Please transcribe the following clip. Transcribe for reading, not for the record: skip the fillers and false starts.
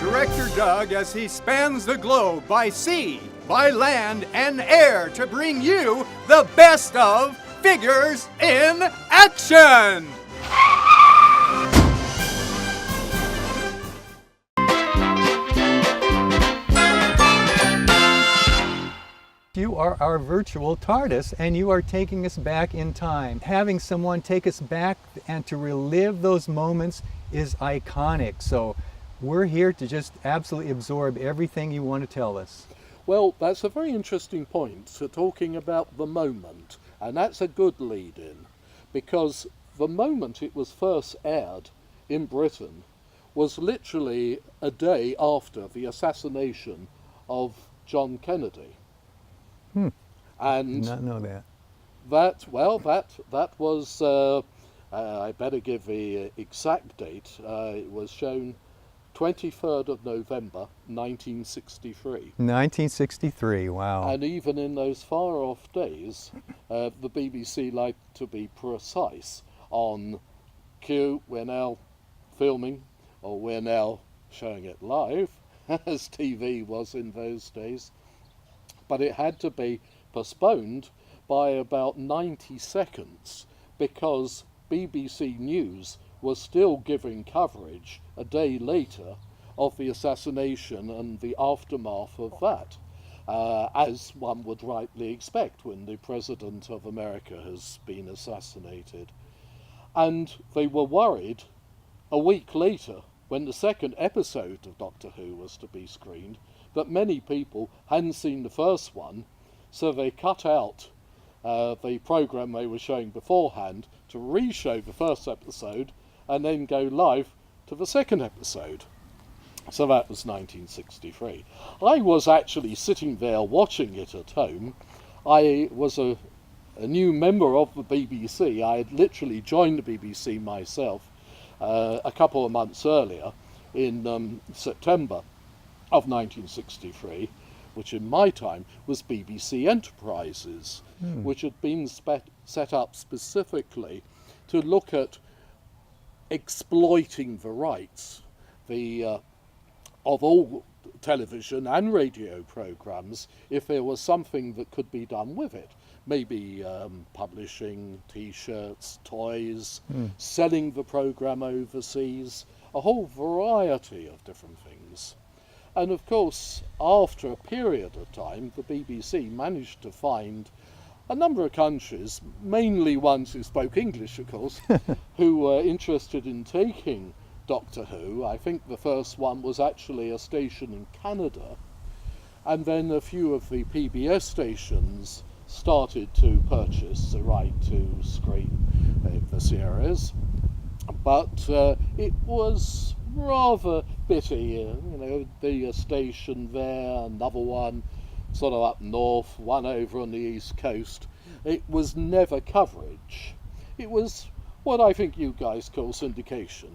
director Doug as he spans the globe by sea, by land, and air to bring you the best of Figures in Action! You are our virtual TARDIS, and you are taking us back in time. Having someone take us back and to relive those moments is iconic. So we're here to just absolutely absorb everything you want to tell us. Well, that's a very interesting point, so talking about the moment, and that's a good lead-in, because the moment it was first aired in Britain was literally a day after the assassination of John Kennedy. And Did not know that. That was, I better give the exact date, it was shown 23rd of November 1963. 1963, wow. And even in those far off days, the BBC liked to be precise on cue, we're now filming, or we're now showing it live, as TV was in those days. But it had to be postponed by about 90 seconds because BBC News was still giving coverage a day later of the assassination and the aftermath of that, as one would rightly expect when the President of America has been assassinated. And they were worried a week later, when the second episode of Doctor Who was to be screened, that many people hadn't seen the first one, so they cut out the programme they were showing beforehand to re-show the first episode and then go live to the second episode. So that was 1963. I was actually sitting there watching it at home. I was a new member of the BBC. I had literally joined the BBC myself a couple of months earlier in September of 1963, which in my time was BBC Enterprises, which had been set up specifically to look at exploiting the rights of all television and radio programmes if there was something that could be done with it. Maybe publishing T-shirts, toys, selling the programme overseas, a whole variety of different things. And of course, after a period of time, the BBC managed to find a number of countries, mainly ones who spoke English, of course, who were interested in taking Doctor Who. I think the first one was actually a station in Canada, and then a few of the PBS stations started to purchase the right to screen the series. But it was rather bitty, the station there, another one sort of up north, one over on the east coast. It was never coverage. It was what I think you guys call syndication.